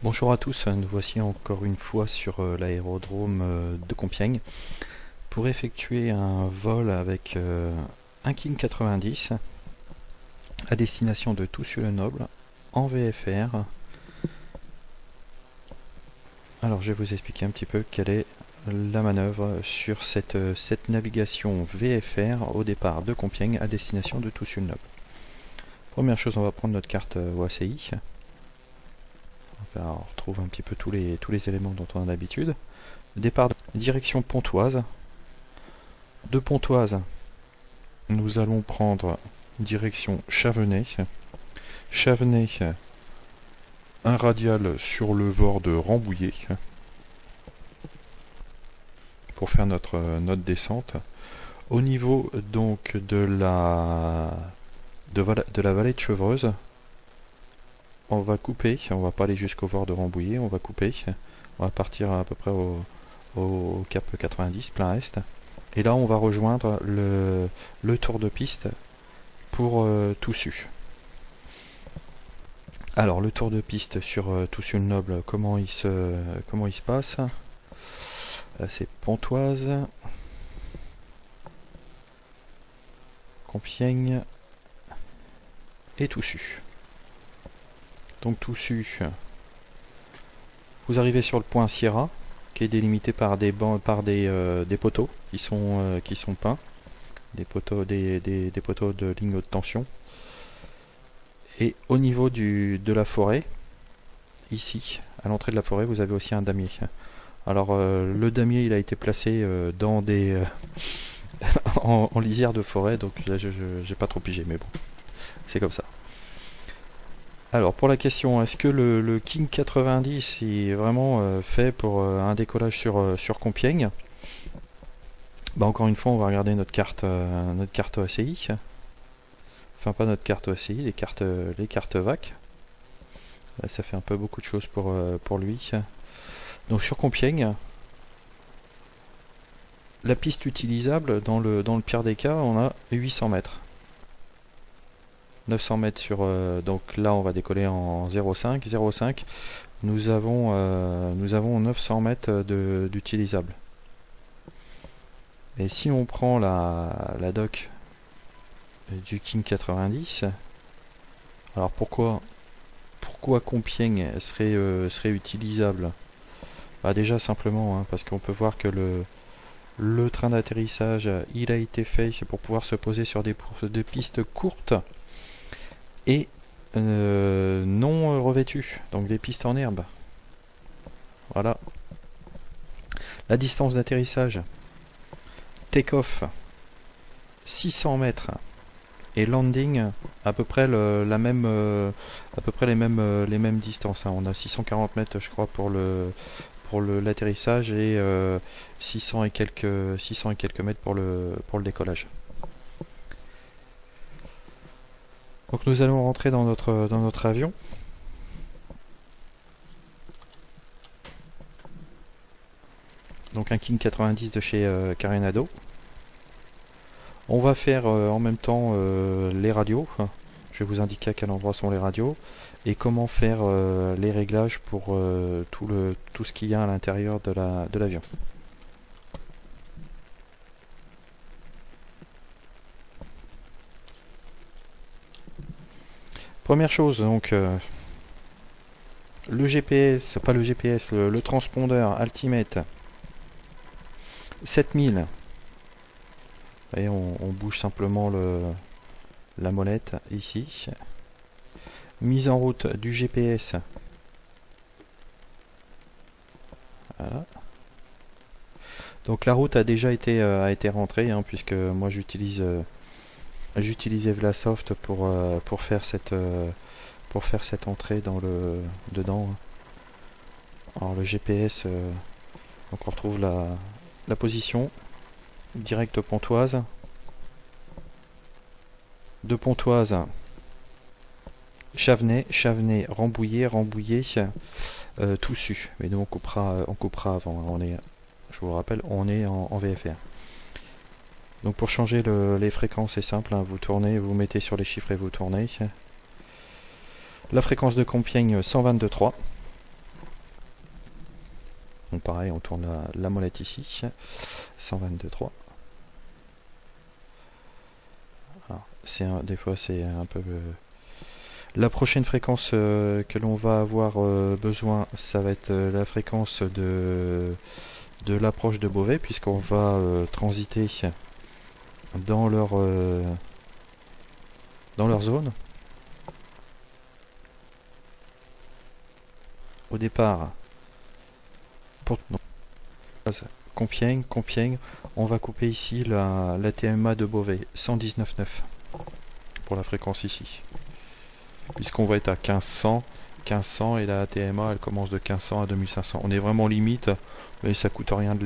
Bonjour à tous, nous voici encore une fois sur l'aérodrome de Compiègne pour effectuer un vol avec un King 90 à destination de Toussus-le-Noble en VFR. Alors je vais vous expliquer un petit peu quelle est la manœuvre sur cette navigation VFR au départ de Compiègne à destination de Toussus-le-Noble. Première chose, on va prendre notre carte OACI. Alors, on retrouve un petit peu tous les éléments dont on a l'habitude. Départ direction Pontoise. De Pontoise, nous allons prendre direction Chavenay. Chavenay, un radial sur le VOR de Rambouillet pour faire notre descente. Au niveau donc de la vallée de Chevreuse, on va couper, on va pas aller jusqu'au VOR de Rambouillet, on va couper, on va partir à peu près au cap 90, plein est, et là on va rejoindre le tour de piste pour Toussus. Alors le tour de piste sur Toussus-le-Noble, comment il se passe? C'est Pontoise, Compiègne et Toussus. Donc Toussus, vous arrivez sur le point Sierra, qui est délimité par des poteaux qui sont peints, des poteaux de ligne haute tension. Et au niveau de la forêt, ici, à l'entrée de la forêt, vous avez aussi un damier. Alors le damier, il a été placé dans des en lisière de forêt, donc là j'ai pas trop pigé, mais bon, c'est comme ça. Alors pour la question, est-ce que le King 90 est vraiment fait pour un décollage sur Compiègne? Bah encore une fois, on va regarder notre carte OACI. Enfin pas notre carte OACI, les cartes VAC. Là, ça fait un peu beaucoup de choses pour lui. Donc sur Compiègne, la piste utilisable, dans le pire des cas, on a 800 mètres. 900 mètres sur... donc là on va décoller en 0,5. 0,5, nous avons 900 mètres d'utilisable. Et si on prend la dock du King 90, alors pourquoi Compiègne serait utilisable? Bah déjà simplement hein, parce qu'on peut voir que le train d'atterrissage il a été fait pour pouvoir se poser sur des pistes courtes et non revêtues, donc des pistes en herbe. Voilà. La distance d'atterrissage, take-off 600 mètres et landing à peu près les mêmes distances. Hein. On a 640 mètres, je crois, pour l'atterrissage et 600 et quelques mètres pour le décollage. Donc nous allons rentrer dans notre avion. Donc un King 90 de chez Carenado. On va faire en même temps les radios. Je vais vous indiquer à quel endroit sont les radios et comment faire les réglages pour tout ce qu'il y a à l'intérieur de l'avion. Première chose, donc le GPS, pas le GPS, le transpondeur Altimate 7000. Et on bouge simplement la molette ici. Mise en route du GPS. Voilà. Donc la route a déjà été rentrée, hein, puisque moi j'utilisais Vlasoft pour faire cette entrée dedans. Alors le GPS, donc on retrouve la position. Direct Pontoise. De Pontoise, Chavenay, Rambouillet, Toussus. Mais nous on coupera avant. Je vous le rappelle, on est en VFR. Donc pour changer les fréquences, c'est simple, hein, vous tournez, vous mettez sur les chiffres et vous tournez. La fréquence de Compiègne 122.3. Donc pareil, on tourne la molette ici. 122,3. Des fois c'est un peu... La prochaine fréquence que l'on va avoir besoin, ça va être la fréquence de l'approche de Beauvais, puisqu'on va transiter dans leur zone. Au départ, Compiègne, on va couper ici la TMA de Beauvais, 119,9 pour la fréquence ici. Puisqu'on va être à 1500 et la TMA elle commence de 1500 à 2500. On est vraiment limite, mais ça coûte rien de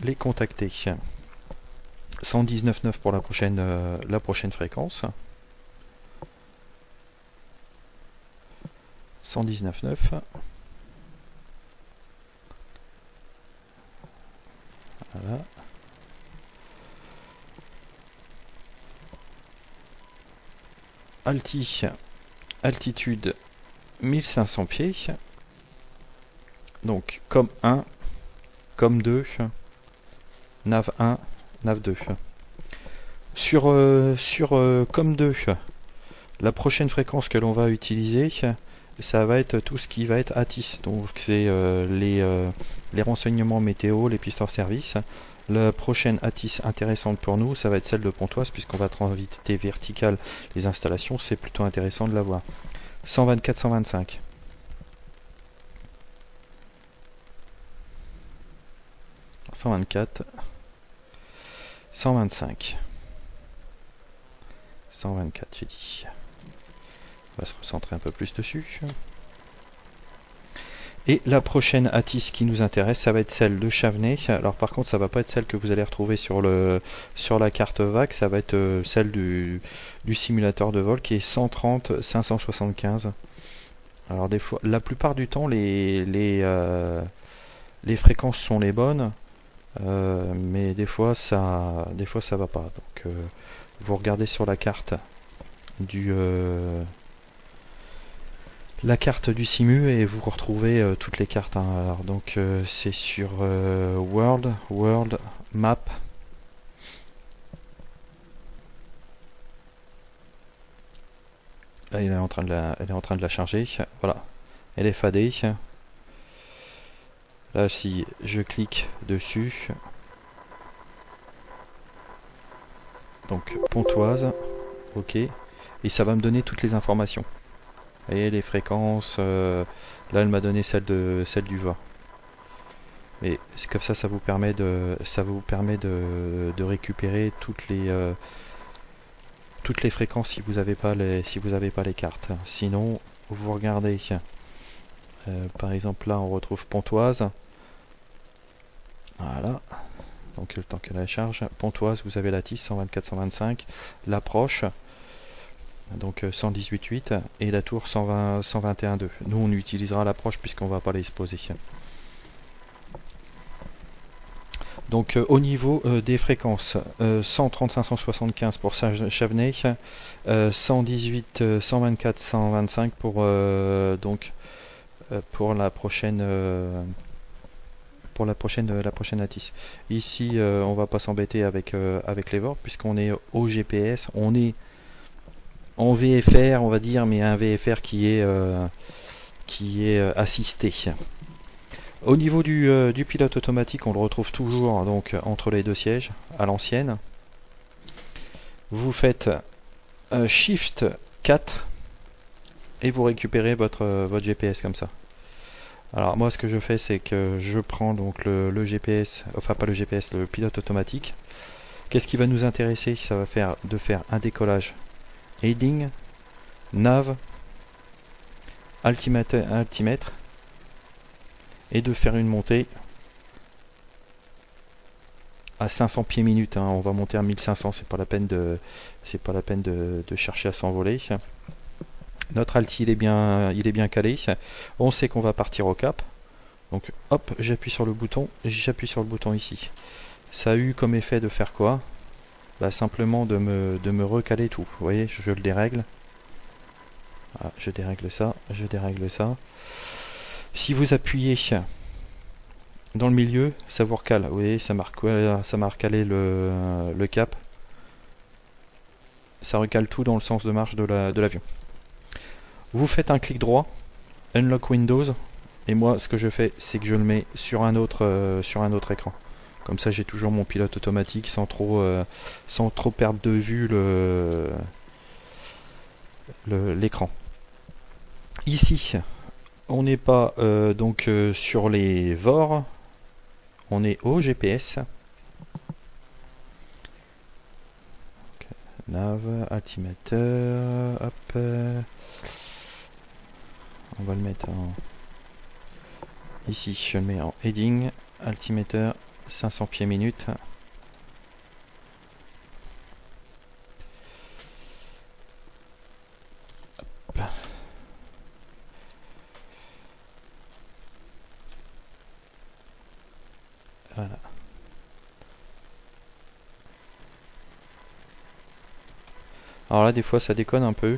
les contacter. 119,9 pour la prochaine fréquence. 119,9. Voilà. Altitude 1500 pieds. Donc comme 1, comme 2, nav 1, nav 2. Sur comme 2, la prochaine fréquence que l'on va utiliser, ça va être tout ce qui va être ATIS. Donc c'est les renseignements météo, les pistes hors service. La prochaine ATIS intéressante pour nous, ça va être celle de Pontoise, puisqu'on va transiter verticale les installations, c'est plutôt intéressant de la voir. 124-125. 124. 125. 124, j'ai dit. On va se recentrer un peu plus dessus. Et la prochaine ATIS qui nous intéresse, ça va être celle de Chavenay. Alors par contre, ça va pas être celle que vous allez retrouver sur la carte VAC, ça va être celle du simulateur de vol qui est 130-575. Alors des fois, la plupart du temps, les fréquences sont les bonnes, mais des fois ça va pas. Donc vous regardez sur la carte du simu et vous retrouvez toutes les cartes. Alors donc c'est sur World Map. Là elle est en train de la charger. Voilà, elle est fadée. Là si je clique dessus, donc Pontoise, ok, et ça va me donner toutes les informations. Vous voyez les fréquences, là elle m'a donné celle du VA. Et c'est comme ça, ça vous permet de récupérer toutes les fréquences si vous n'avez pas les cartes. Sinon, vous regardez, par exemple là on retrouve Pontoise. Voilà. Donc le temps que la charge. Pontoise, vous avez la TIS 124-125, l'approche. Donc 118.8 et la tour 121.2. Nous on utilisera l'approche puisqu'on va pas l'exposer. Donc au niveau des fréquences, 135-175 pour Chavenay, 118, 124, 125 pour la prochaine ATIS. Ici on va pas s'embêter avec les VOR puisqu'on est au GPS, on est en VFR on va dire, mais un VFR qui est assisté. Au niveau du pilote automatique, on le retrouve toujours donc entre les deux sièges à l'ancienne. Vous faites Shift 4 et vous récupérez votre GPS comme ça. Alors moi ce que je fais, c'est que je prends donc le GPS, enfin pas le GPS, le pilote automatique. Qu'est-ce qui va nous intéresser? Ça va faire un décollage heading, nav, altimètre, et de faire une montée à 500 pieds minutes. On va monter à 1500, c'est pas la peine de chercher à s'envoler. Notre alti il est bien calé. On sait qu'on va partir au cap. Donc hop, j'appuie sur le bouton ici. Ça a eu comme effet de faire quoi? Simplement de me recaler tout. Vous voyez, je le dérègle. Voilà, je dérègle ça. Si vous appuyez dans le milieu, ça vous recale. Vous voyez, ça m'a recalé le cap. Ça recale tout dans le sens de marche de l'avion. Vous faites un clic droit, Unlock Windows, et moi ce que je fais, c'est que je le mets sur un autre écran. Comme ça j'ai toujours mon pilote automatique sans trop perdre de vue l'écran. Ici, on n'est pas donc sur les VOR, on est au GPS. Nav, altiméteur, hop. On va le mettre en... Ici, je le mets en heading, altiméteur, 500 pieds minutes. Hop. Voilà. Alors là, des fois, ça déconne un peu.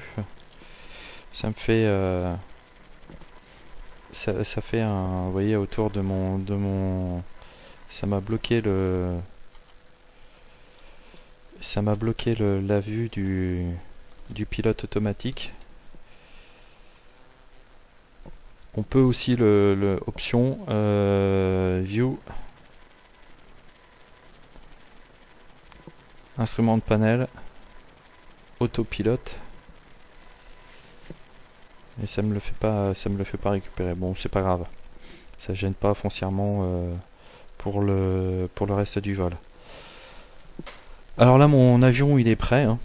Ça me fait... ça fait un... Vous voyez, autour de mon... Ça m'a bloqué le... Ça m'a bloqué la vue du pilote automatique. On peut aussi option view instrument de panel autopilote et ça me le fait pas récupérer. Bon, c'est pas grave, ça gêne pas foncièrement pour le reste du vol. Alors là, mon avion il est prêt, hein.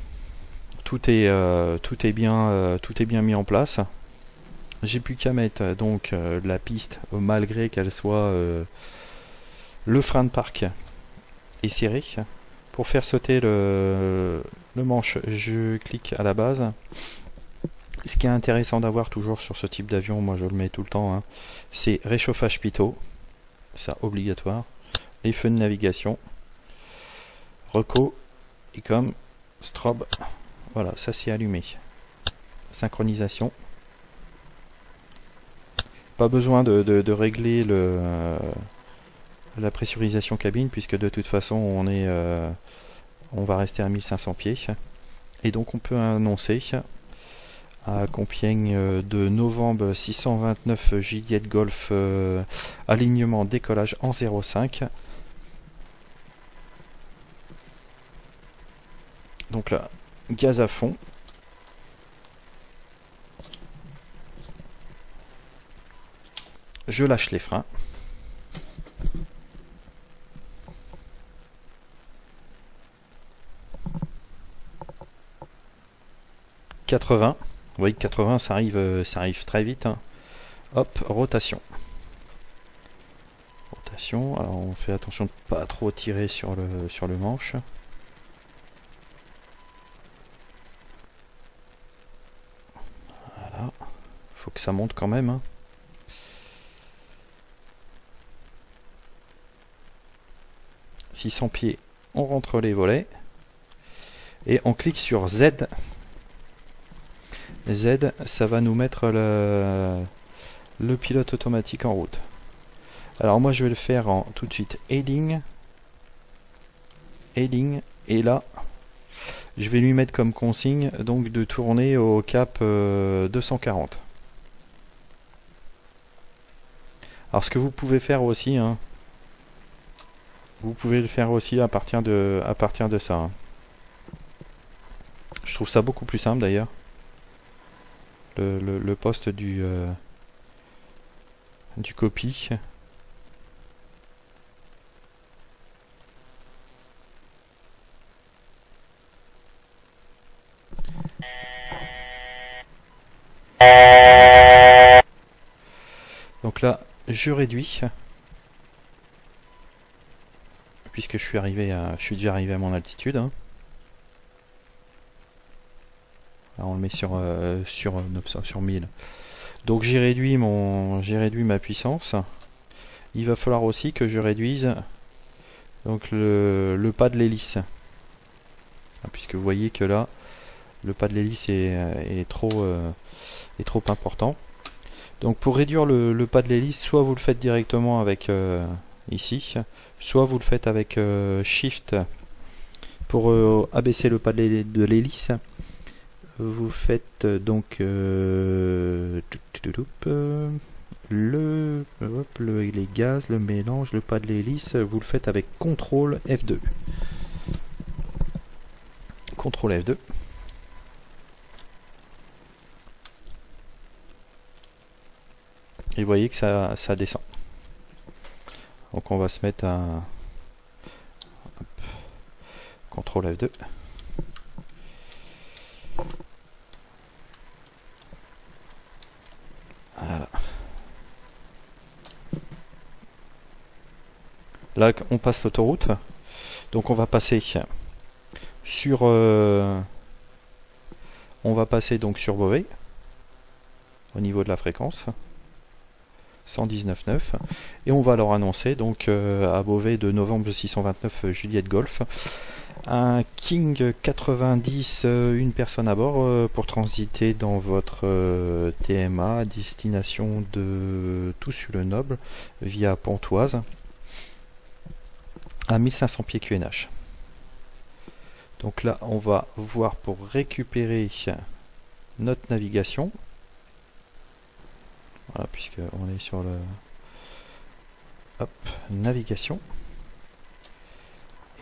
Tout est bien mis en place. J'ai plus qu'à mettre donc la piste, malgré qu'elle soit le frein de parc est serré. Pour faire sauter le manche, je clique à la base. Ce qui est intéressant d'avoir toujours sur ce type d'avion, moi je le mets tout le temps, hein, c'est réchauffage pitot, ça obligatoire, les feux de navigation, reco, icom, strobe, voilà, ça c'est allumé. Synchronisation. Pas besoin de régler la pressurisation cabine, puisque de toute façon on va rester à 1500 pieds. Et donc on peut annoncer à Compiègne de novembre 629 Juliette Golf, alignement décollage en 0,5. Donc là, gaz à fond. Je lâche les freins. « 80 ». Vous voyez que 80, ça arrive très vite, hein. Hop, rotation. Rotation, alors on fait attention de ne pas trop tirer sur le manche. Voilà, faut que ça monte quand même, hein. « 600 pieds », on rentre les volets. Et on clique sur Z. Z, ça va nous mettre le pilote automatique en route. Alors moi je vais le faire en tout de suite heading, et là je vais lui mettre comme consigne donc de tourner au cap 240. Alors ce que vous pouvez faire aussi, hein, vous pouvez le faire aussi à partir de ça, hein. Je trouve ça beaucoup plus simple d'ailleurs. Le poste du copy. Donc là, je réduis, puisque je suis déjà arrivé à mon altitude, hein. Là, on le met sur 1000. Donc j'ai réduit ma puissance. Il va falloir aussi que je réduise donc le pas de l'hélice, puisque vous voyez que là le pas de l'hélice est trop important. Donc pour réduire le pas de l'hélice, soit vous le faites directement avec ici, soit vous le faites avec Shift pour abaisser le pas de l'hélice. Vous faites donc les gaz, le mélange, le pas de l'hélice, vous le faites avec CTRL F2. CTRL F2. Et vous voyez que ça descend. Donc on va se mettre à CTRL F2. Voilà. Là on passe l'autoroute. Donc on va passer sur sur Beauvais au niveau de la fréquence 119.9 et on va leur annoncer donc à Beauvais de novembre 629 Juliette Golf un King 90, une personne à bord pour transiter dans votre TMA à destination de Toussus-le-Noble via Pontoise à 1500 pieds QNH. Donc là on va voir pour récupérer notre navigation. Voilà, puisque on est sur le navigation.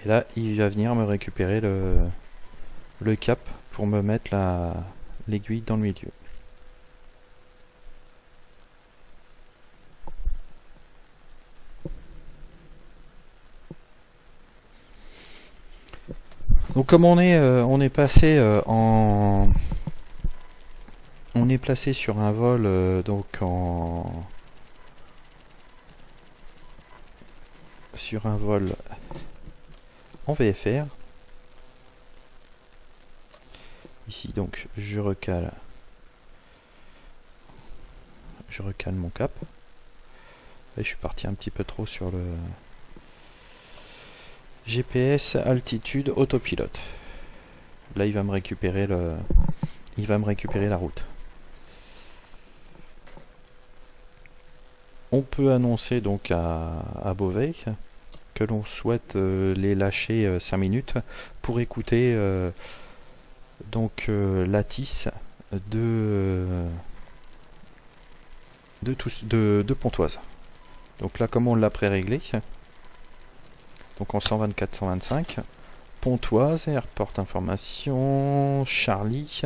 Et là, il va venir me récupérer le cap pour me mettre l'aiguille dans le milieu. Donc comme on est passé on est placé sur un vol sur un vol en VFR. Ici donc je recale mon cap. Et je suis parti un petit peu trop sur le GPS altitude autopilote. Là il va me récupérer la route. On peut annoncer donc à Beauvais que l'on souhaite les lâcher 5 minutes pour écouter la tisse de Pontoise. Donc là comme on l'a pré-réglé, donc en 124-125, Pontoise, airport information, Charlie,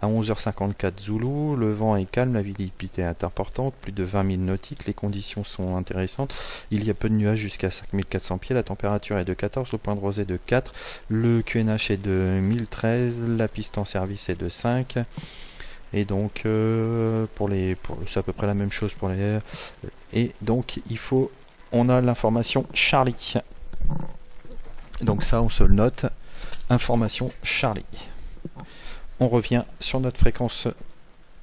à 11h54 Zulu, le vent est calme, la visibilité est importante, plus de 20 000 nautiques, les conditions sont intéressantes, il y a peu de nuages jusqu'à 5400 pieds, la température est de 14, le point de rosée de 4, le QNH est de 1013, la piste en service est de 5, et donc c'est à peu près la même chose pour les... Et donc on a l'information Charlie. Donc ça on se le note, information Charlie. On revient sur notre fréquence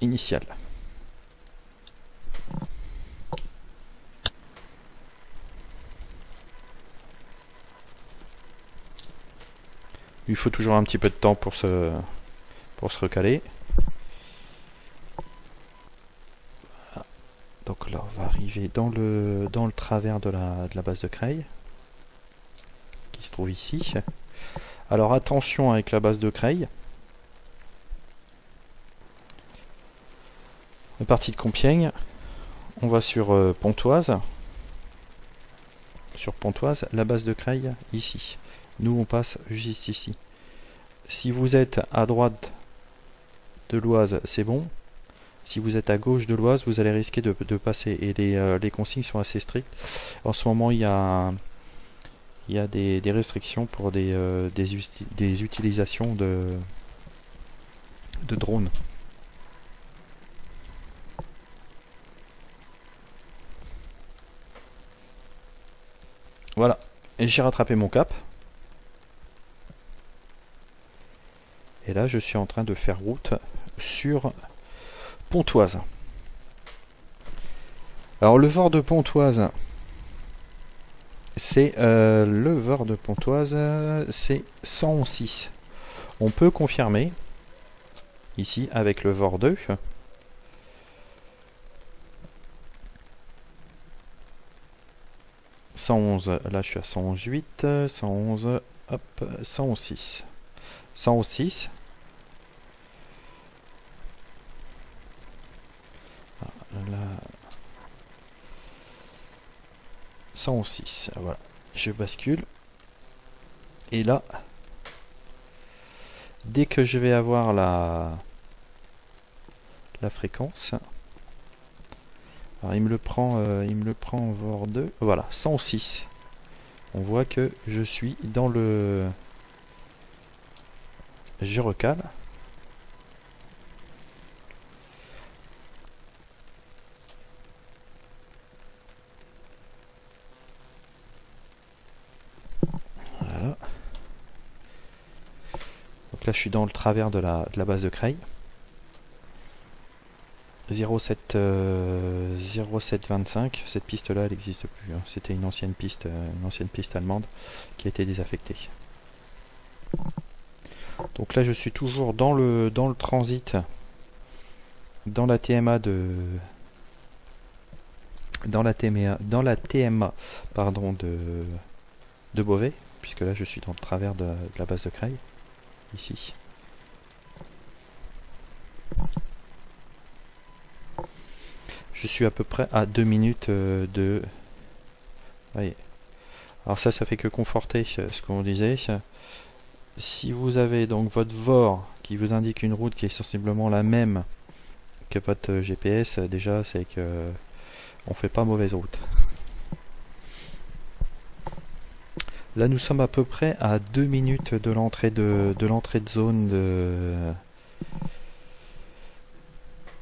initiale. Il faut toujours un petit peu de temps pour se recaler. Voilà. Donc là on va arriver dans le travers de la base de Creil qui se trouve ici. Alors attention avec la base de Creil. On est parti de Compiègne, on va sur Pontoise. Sur Pontoise, la base de Creil ici. Nous on passe juste ici. Si vous êtes à droite de l'Oise, c'est bon. Si vous êtes à gauche de l'Oise, vous allez risquer de passer. Et les consignes sont assez strictes. En ce moment, il y a des restrictions pour des utilisations de drones. Voilà, et j'ai rattrapé mon cap. Et là, je suis en train de faire route sur Pontoise. Alors, le VOR de Pontoise, c'est 111.6. On peut confirmer ici avec le VOR 2. 111, là je suis à 111.8, 111, hop, 111.6. 111.6. Là, 111.6, voilà. Je bascule. Et là, dès que je vais avoir la fréquence, alors il me le prend en VOR 2, voilà, 106. On voit que je suis dans le... Je recale. Voilà. Donc là je suis dans le travers de la base de Cray. 0725, cette piste là elle n'existe plus, hein. C'était une ancienne piste allemande qui a été désaffectée. Donc là je suis toujours dans le transit, dans la TMA pardon, de Beauvais, puisque là je suis dans le travers de la base de Cray, ici. Je suis à peu près à 2 minutes de... Voyez. Alors ça fait que conforter ce qu'on disait. Si vous avez donc votre VOR qui vous indique une route qui est sensiblement la même que votre GPS, déjà c'est que on fait pas mauvaise route. Là nous sommes à peu près à 2 minutes de l'entrée de zone de...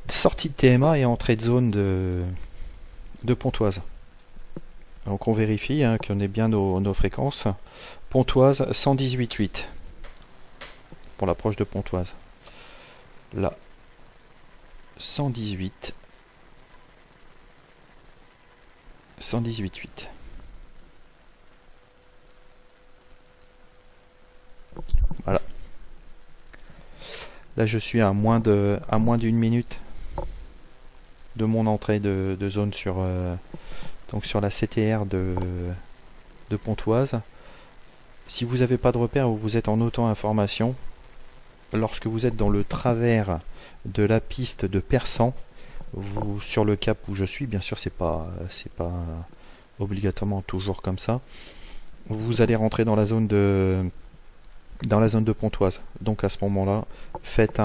sortie de TMA et entrée de zone de Pontoise. Donc on vérifie hein, qu'on ait bien nos fréquences. Pontoise 118.8 pour l'approche de Pontoise. Là 118. 118.8. Voilà. Là je suis à moins d'une minute de mon entrée de zone sur donc sur la CTR de Pontoise. Si vous n'avez pas de repère ou vous êtes en auto-information, lorsque vous êtes dans le travers de la piste de Persan, vous sur le cap où je suis, bien sûr c'est pas obligatoirement toujours comme ça, vous allez rentrer dans la zone de Pontoise. Donc à ce moment-là, faites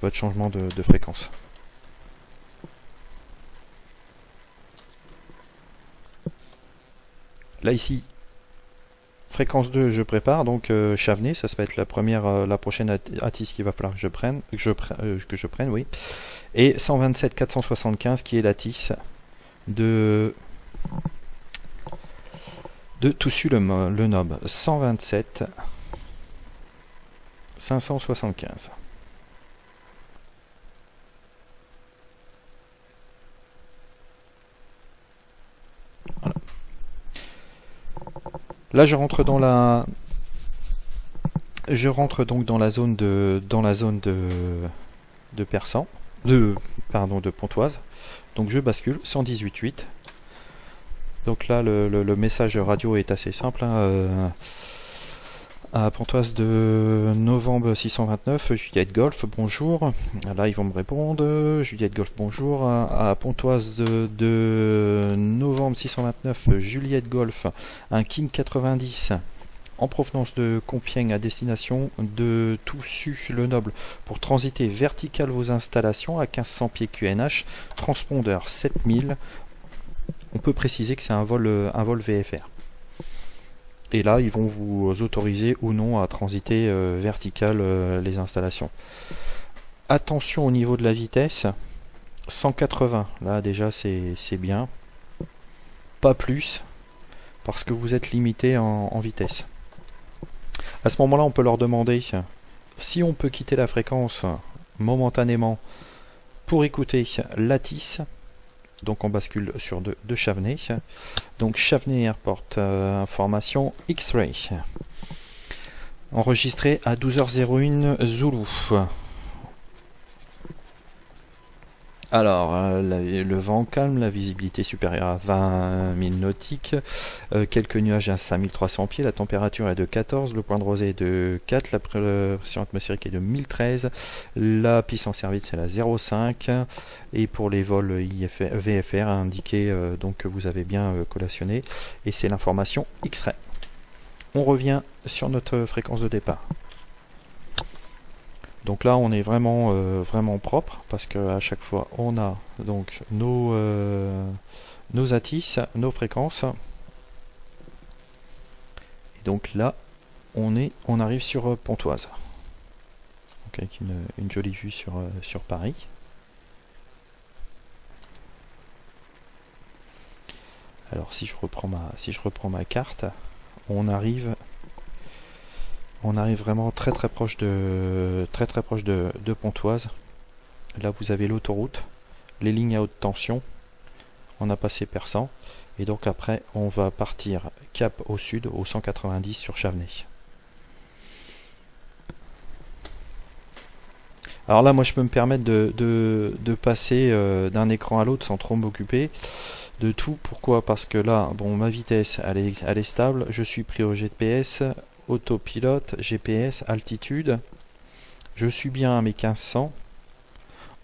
votre changement de fréquence. Là ici, fréquence 2, je prépare, donc Chavenay, ça va être la prochaine ATIS qu'il va falloir que je prenne, oui. Et 127 475 qui est l'ATIS de Toussus-le-Nob. 127 575. Voilà. Là je rentre donc dans la zone de Persan, de Pontoise. Donc je bascule 118.8. Donc là le message radio est assez simple, hein. À Pontoise de novembre 629, Juliette Golf, bonjour. Là ils vont me répondre, Juliette Golf, bonjour. À Pontoise de novembre 629, Juliette Golf, un King 90 en provenance de Compiègne à destination de Toussus-le-Noble pour transiter vertical vos installations à 1500 pieds QNH, transpondeur 7000. On peut préciser que c'est un vol VFR. Et là, ils vont vous autoriser ou non à transiter vertical les installations. Attention au niveau de la vitesse. 180, là déjà c'est bien. Pas plus, parce que vous êtes limité en vitesse. À ce moment-là, on peut leur demander si on peut quitter la fréquence momentanément pour écouter l'ATIS. Donc on bascule sur de Chavenay. Donc Chavenay Airport, information X-Ray. Enregistré à 12h01 Zulu. Alors, le vent calme, la visibilité supérieure à 20 000 nautiques, quelques nuages à 5300 pieds, la température est de 14, le point de rosée est de 4, la pression atmosphérique est de 1013, la puissance service c'est la 0,5, et pour les vols VFR indiqué donc que vous avez bien collationné, et c'est l'information X-ray. On revient sur notre fréquence de départ. Donc là on est vraiment vraiment propre parce que à chaque fois on a donc nos ATIS, nos fréquences. Et donc là on arrive sur Pontoise. Donc avec une jolie vue sur Paris. Alors si je reprends ma carte, on arrive vraiment très proche de Pontoise. Là vous avez l'autoroute, les lignes à haute tension. On a passé Persan et donc après on va partir cap au sud au 190 sur Chavenay. Alors là moi je peux me permettre de passer d'un écran à l'autre sans trop m'occuper de tout. Pourquoi? Parce que là bon ma vitesse elle est stable, je suis pris au GPS, autopilote, GPS, altitude, je suis bien à mes 1500,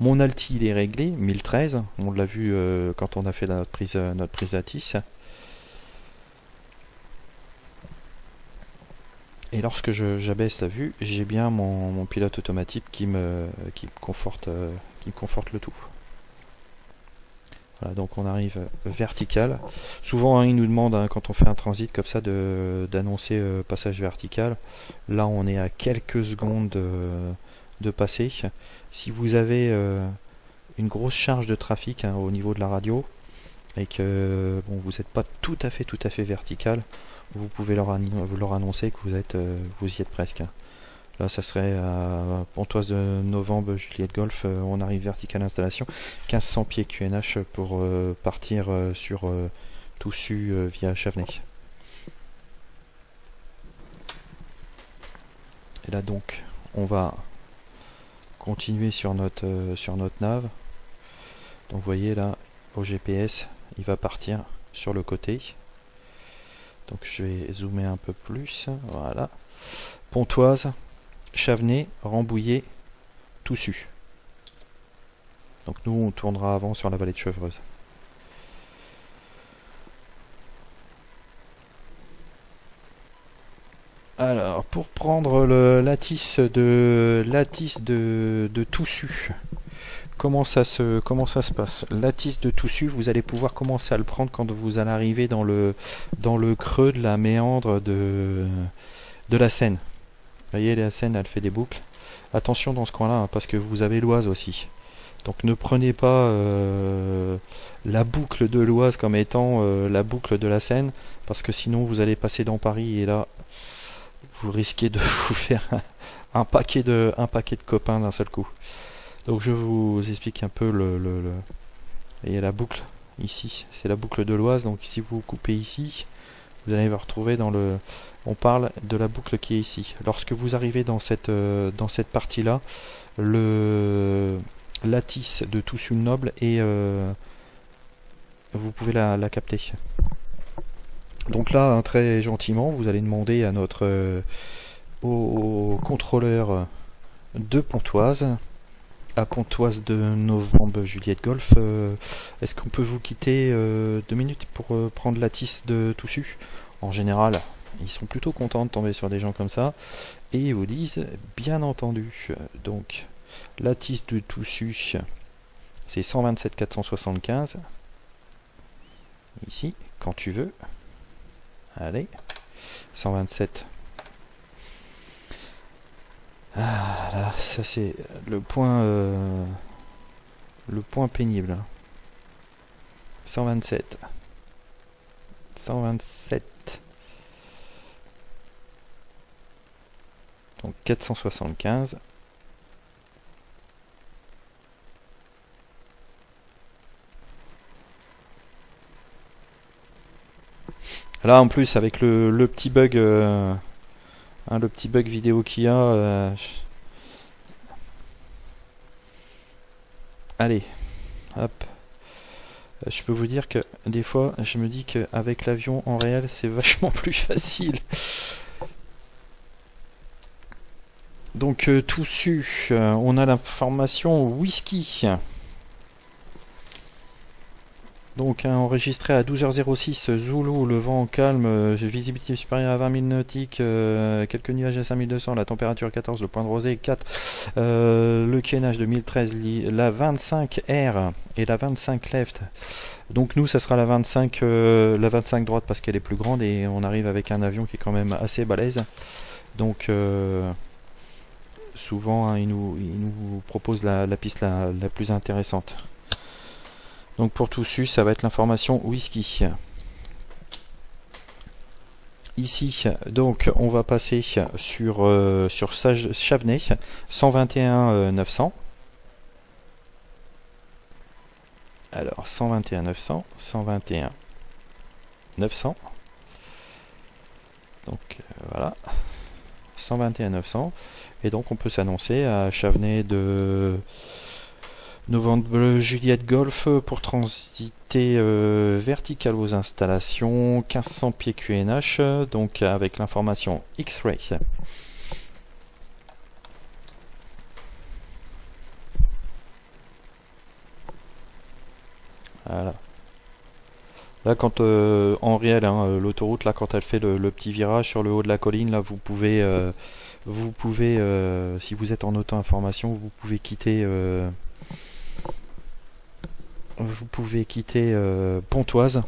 mon alti il est réglé, 1013, on l'a vu quand on a fait notre prise ATIS. Et lorsque j'abaisse la vue, j'ai bien mon pilote automatique qui me conforte le tout. Voilà, donc on arrive vertical. Souvent il nous demande quand on fait un transit comme ça d'annoncer passage vertical. Là on est à quelques secondes de passer. Si vous avez une grosse charge de trafic au niveau de la radio et que bon, vous n'êtes pas tout à fait vertical, vous pouvez leur annoncer que vous y êtes presque. Là, ça serait à Pontoise de Novembre, Juliette Golf, on arrive vertical installation, 1500 pieds QNH pour partir sur Toussus via Chavenay. Et là donc, on va continuer sur notre nav. Donc vous voyez là, au GPS, il va partir sur le côté. Donc je vais zoomer un peu plus, voilà. Pontoise, Chavenay, Rambouillet, Toussus. Donc nous on tournera avant sur la vallée de Chevreuse. Alors pour prendre le lattice de Toussus, comment ça se passe? Lattice de Toussus, vous allez pouvoir commencer à le prendre quand vous allez arriver dans le creux de la méandre de la Seine. Vous voyez, la Seine, elle fait des boucles. Attention dans ce coin-là, parce que vous avez l'Oise aussi. Donc ne prenez pas la boucle de l'Oise comme étant la boucle de la Seine, parce que sinon vous allez passer dans Paris et là, vous risquez de vous faire un paquet de copains d'un seul coup. Donc je vous explique un peu il y a la boucle ici, c'est la boucle de l'Oise. Donc si vous coupez ici, vous allez vous retrouver on parle de la boucle qui est ici. Lorsque vous arrivez dans cette partie-là, le lattice de Toussus-le-Noble et vous pouvez la capter. Donc là, très gentiment, vous allez demander à au contrôleur de Pontoise, à Pontoise de Novembre Juliette Golf, est-ce qu'on peut vous quitter 2 minutes pour prendre lattice de Toussus? En général, ils sont plutôt contents de tomber sur des gens comme ça et ils vous disent bien entendu. Donc lattice de Toussus, c'est 127 475 ici quand tu veux. Allez, 127. Ah là, ça c'est le point pénible. 127. Donc 475. Là en plus avec le petit bug le petit bug vidéo qu'il y a allez, Hop. Je peux vous dire que des fois, je me dis qu'avec l'avion en réel, c'est vachement plus facile. Donc, Toussus, on a l'information whisky. Donc, enregistré à 12h06, Zulu, le vent calme, visibilité supérieure à 20 000 nautiques, quelques nuages à 5200, la température 14, le point de rosée 4, le carénage de 1013, la 25 R et la 25 left. Donc nous, ça sera la 25 droite parce qu'elle est plus grande et on arrive avec un avion qui est quand même assez balèze. Donc souvent, hein, il nous propose la piste la plus intéressante. Donc pour Toussus, ça va être l'information whisky. Ici, donc, on va passer sur Chavenay, 121 900. Alors, 121 900, 121 900. Donc, voilà. 121 900. Et donc, on peut s'annoncer à Chavenay de Novembre Juliette Golf pour transiter vertical aux installations, 1500 pieds QNH, donc avec l'information X-Ray. Voilà. Là, quand en réel, hein, l'autoroute, là, quand elle fait le petit virage sur le haut de la colline, là, vous pouvez, si vous êtes en auto-information, vous pouvez quitter. Vous pouvez quitter Pontoise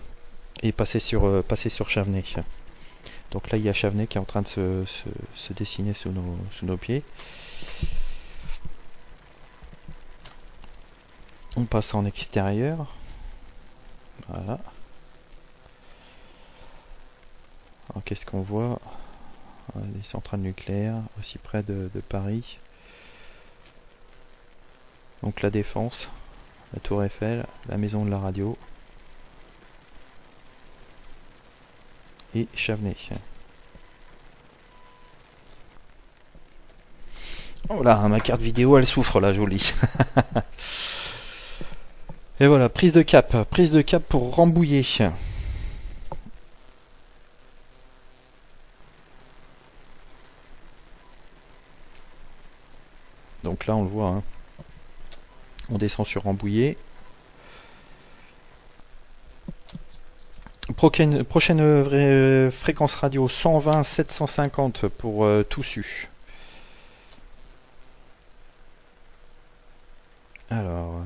et passer sur Chavenay. Donc là, il y a Chavenay qui est en train de se dessiner sous nos pieds. On passe en extérieur. Voilà. Alors qu'est-ce qu'on voit? Des centrales nucléaires, aussi près de Paris. Donc la Défense, la Tour Eiffel, la Maison de la Radio et Chavenay. Oh là, ma carte vidéo elle souffre là, jolie. Et voilà, prise de cap pour Rambouillet. Donc là on le voit, hein. On descend sur Rambouillet. Prochaine fréquence radio 120 750 pour Toussus. Alors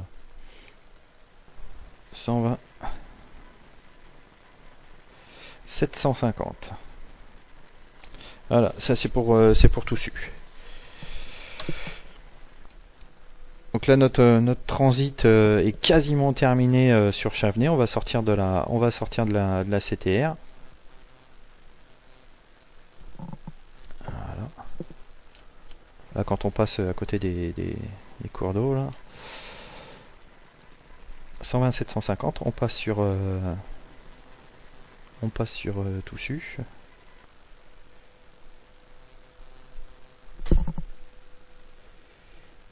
120 750. Voilà, ça c'est pour Toussus. Donc là notre transit est quasiment terminé sur Chavenay. On va sortir de la CTR. Voilà. Là quand on passe à côté des cours d'eau là. 127 150, on passe sur Toussus.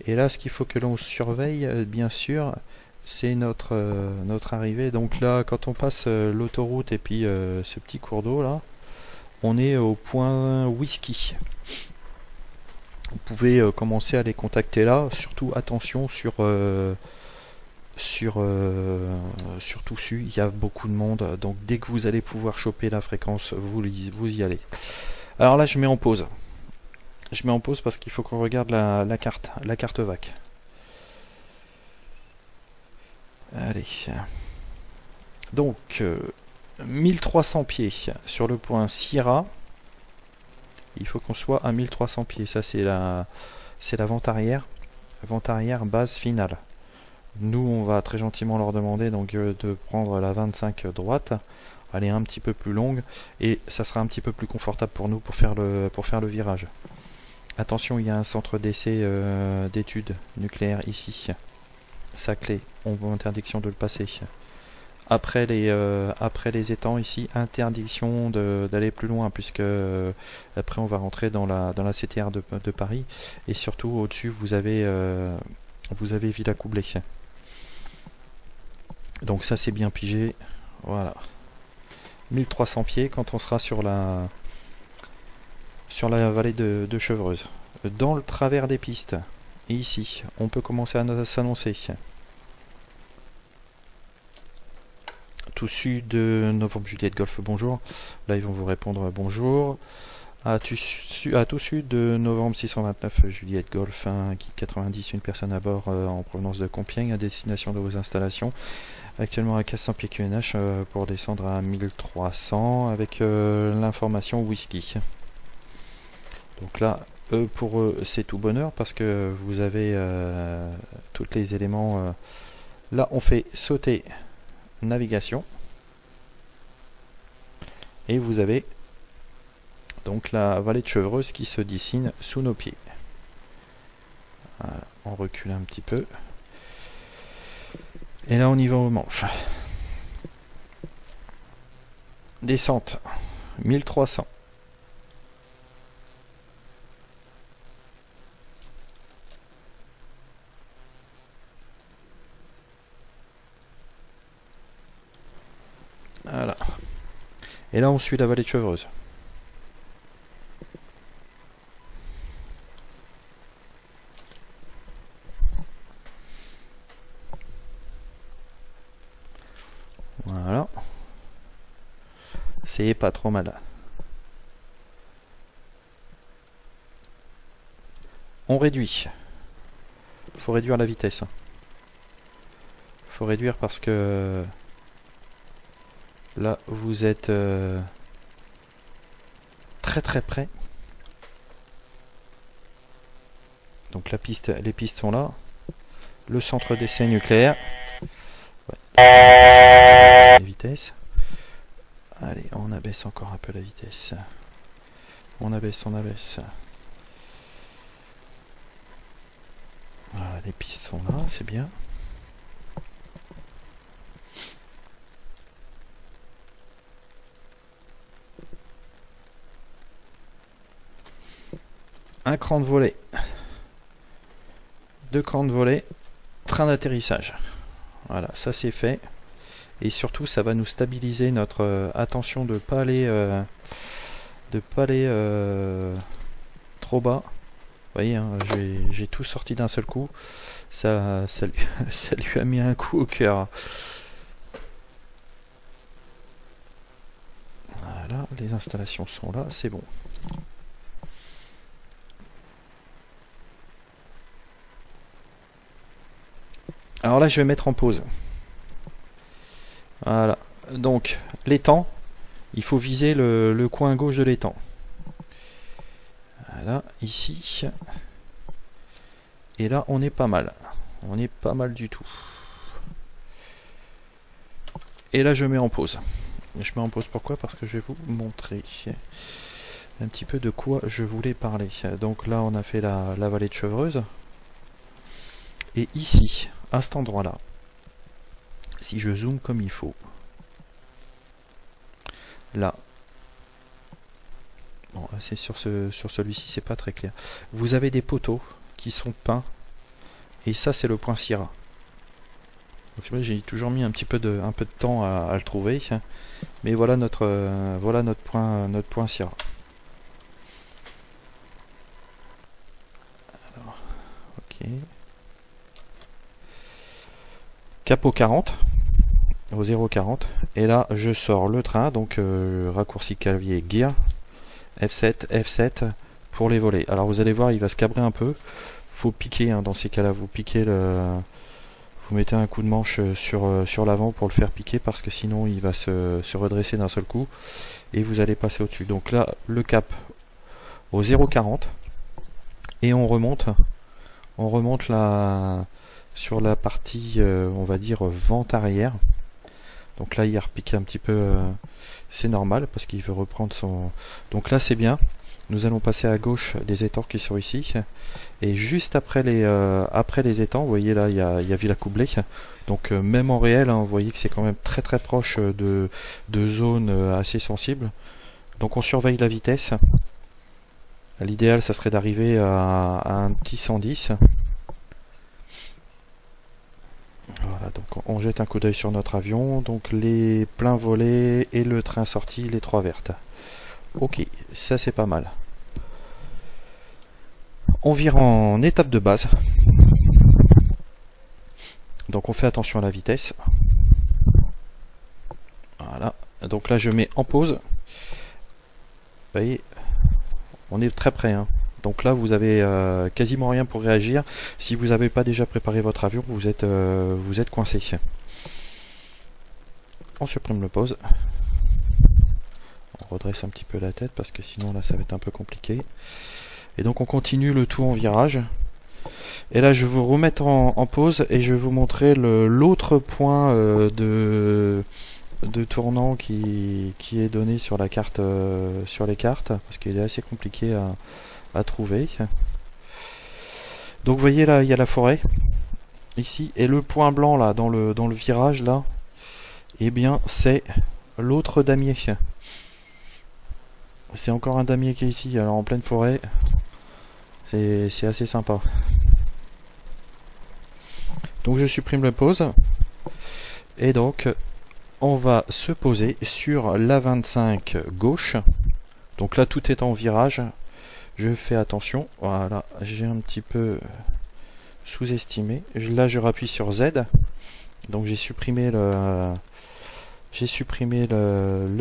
Et là, ce qu'il faut que l'on surveille, bien sûr, c'est notre arrivée. Donc là, quand on passe l'autoroute et puis ce petit cours d'eau là, on est au point whisky. Vous pouvez commencer à les contacter là. Surtout attention sur Toussus, il y a beaucoup de monde. Donc dès que vous allez pouvoir choper la fréquence, vous y allez. Alors là, je mets en pause. Je mets en pause parce qu'il faut qu'on regarde la carte VAC. Allez. Donc, 1300 pieds sur le point Sierra. Il faut qu'on soit à 1300 pieds. Ça, c'est la vente arrière. Vente arrière base finale. Nous, on va très gentiment leur demander donc de prendre la 25 droite. Elle est un petit peu plus longue et ça sera un petit peu plus confortable pour nous pour faire le virage. Attention, il y a un centre d'essai d'études nucléaires ici. Saclay, on voit interdiction de le passer. Après les étangs ici, interdiction d'aller plus loin puisque après on va rentrer dans la CTR de Paris et surtout au-dessus vous avez Villacoublay. Donc ça c'est bien pigé. Voilà. 1300 pieds quand on sera sur la vallée de Chevreuse. Dans le travers des pistes, et ici, on peut commencer à s'annoncer. Tout sud de Novembre Juliette Golf, bonjour. Là, ils vont vous répondre bonjour. À tout sud de Novembre 629 Juliette Golf, qui 90, une personne à bord en provenance de Compiègne, à destination de vos installations. Actuellement à 400 pieds QNH pour descendre à 1300 avec l'information whisky. Donc là, pour eux, c'est tout bonheur parce que vous avez tous les éléments. Là, on fait sauter navigation. Et vous avez donc la vallée de Chevreuse qui se dessine sous nos pieds. Voilà, on recule un petit peu. Et là, on y va au manche. Descente 1300. Voilà. Et là, on suit la vallée de Chevreuse. Voilà. C'est pas trop mal. On réduit. Faut réduire la vitesse. Faut réduire parce que là, vous êtes très très près. Donc la piste, les pistes sont là. Le centre d'essai nucléaire. Ouais. Les vitesses. Allez, on abaisse encore un peu la vitesse. On abaisse, on abaisse. Voilà, les pistes sont là, c'est bien. Un cran de volée. 2 crans de volée. Train d'atterrissage. Voilà, ça c'est fait. Et surtout, ça va nous stabiliser notre attention de pas aller trop bas. Vous voyez, hein, j'ai tout sorti d'un seul coup. Ça lui a mis un coup au cœur. Voilà, les installations sont là, c'est bon. Alors là, je vais mettre en pause. Voilà. Donc, l'étang, il faut viser le coin gauche de l'étang. Voilà, ici. Et là, on est pas mal. On est pas mal du tout. Et là, je mets en pause. Je mets en pause pourquoi? Parce que je vais vous montrer un petit peu de quoi je voulais parler. Donc là, on a fait la vallée de Chevreuse. Et ici, à cet endroit-là, si je zoome comme il faut, là, bon, c'est sur celui-ci, c'est pas très clair. Vous avez des poteaux qui sont peints, et ça, c'est le point Sierra. J'ai toujours mis un peu de temps à le trouver, mais voilà notre point Sierra. Alors, ok. Capot 40 au 0,40 et là je sors le train, donc raccourci clavier gear F7 F7 pour les volets. Alors vous allez voir, il va se cabrer un peu, faut piquer, hein, dans ces cas là vous piquez vous mettez un coup de manche sur l'avant pour le faire piquer, parce que sinon il va se redresser d'un seul coup et vous allez passer au dessus. Donc là le cap au 0,40 et on remonte là sur la partie on va dire vente arrière. Donc là il a repiqué un petit peu, c'est normal parce qu'il veut reprendre son... Donc là c'est bien, nous allons passer à gauche des étangs qui sont ici, et juste après les étangs, vous voyez là il y a Villa Coublé, donc même en réel, hein, vous voyez que c'est quand même très très proche de zones assez sensibles. Donc on surveille la vitesse, l'idéal ça serait d'arriver à un petit 110. Voilà, donc on jette un coup d'œil sur notre avion. Donc les pleins volets et le train sorti, les 3 vertes. Ok, ça c'est pas mal. On vire en étape de base. Donc on fait attention à la vitesse. Voilà. Donc là je mets en pause. Vous voyez, on est très près. Hein. Donc là vous avez quasiment rien pour réagir. Si vous n'avez pas déjà préparé votre avion, vous êtes coincé. On supprime le pause. On redresse un petit peu la tête parce que sinon là ça va être un peu compliqué. Et donc on continue le tout en virage. Et là je vais vous remettre en pause et je vais vous montrer l'autre point de tournant qui est donné sur la carte, sur les cartes, parce qu'il est assez compliqué à trouver. Donc vous voyez là il y a la forêt ici et le point blanc là dans le virage là, et bien c'est l'autre damier. C'est encore un damier qui est ici, alors en pleine forêt. C'est assez sympa. Donc je supprime le pause. Et donc on va se poser sur la 25 gauche. Donc là tout est en virage. Je fais attention. Voilà, j'ai un petit peu sous-estimé. Là je rappuie sur Z. Donc j'ai supprimé le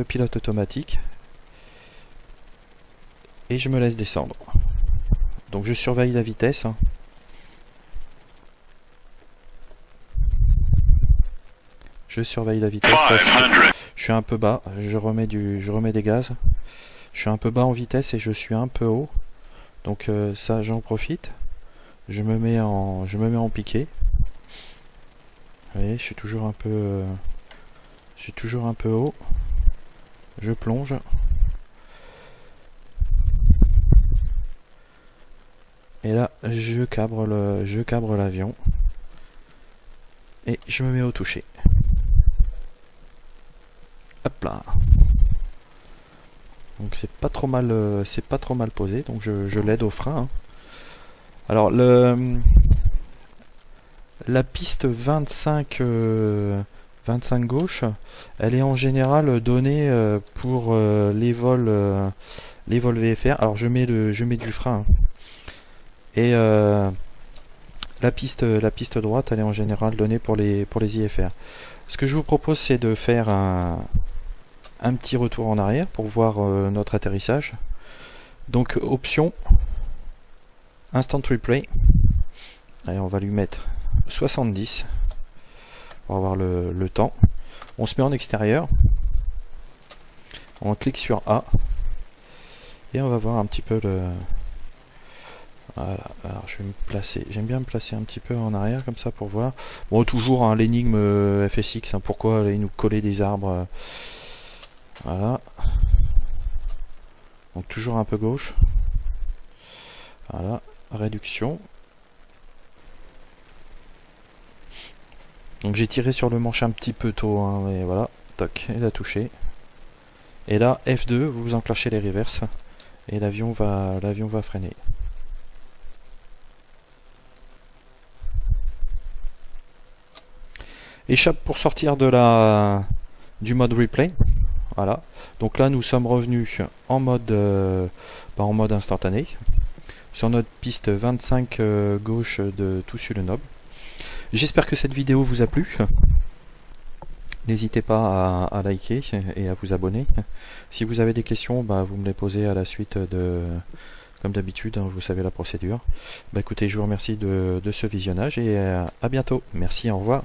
pilote automatique. Et je me laisse descendre. Donc je surveille la vitesse. Je surveille la vitesse. Là, je suis un peu bas. Je remets des gaz. Je suis un peu bas en vitesse et je suis un peu haut. Donc ça j'en profite. Je me mets en piqué. Vous voyez, je suis toujours un peu haut. Je plonge. Et là, je cabre l'avion. Et je me mets au toucher. Hop là. Donc c'est pas trop mal posé. Donc je l'aide au frein. Hein. Alors la piste 25 gauche, elle est en général donnée pour les vols VFR. Alors je mets du frein. Hein. Et la piste droite, elle est en général donnée pour les IFR. Ce que je vous propose, c'est de faire un petit retour en arrière pour voir notre atterrissage. Donc option Instant Replay. Allez, on va lui mettre 70 pour avoir le temps. On se met en extérieur. On clique sur A. Et on va voir un petit peu le... Voilà, alors je vais me placer, j'aime bien me placer un petit peu en arrière comme ça pour voir. Bon, toujours hein, l'énigme FSX, hein, pourquoi aller nous coller des arbres. Voilà. Donc toujours un peu gauche. Voilà, réduction. Donc j'ai tiré sur le manche un petit peu tôt, hein, mais voilà, toc, il a touché. Et là, F2, vous enclenchez les reverses et l'avion va freiner. Échappe pour sortir du mode replay. Voilà. Donc là nous sommes revenus en mode instantané sur notre piste 25 gauche de Toussus-le-Noble. J'espère que cette vidéo vous a plu. N'hésitez pas à liker et à vous abonner. Si vous avez des questions, vous me les posez à la suite comme d'habitude, hein, vous savez la procédure. Écoutez, je vous remercie de ce visionnage et à bientôt. Merci, au revoir.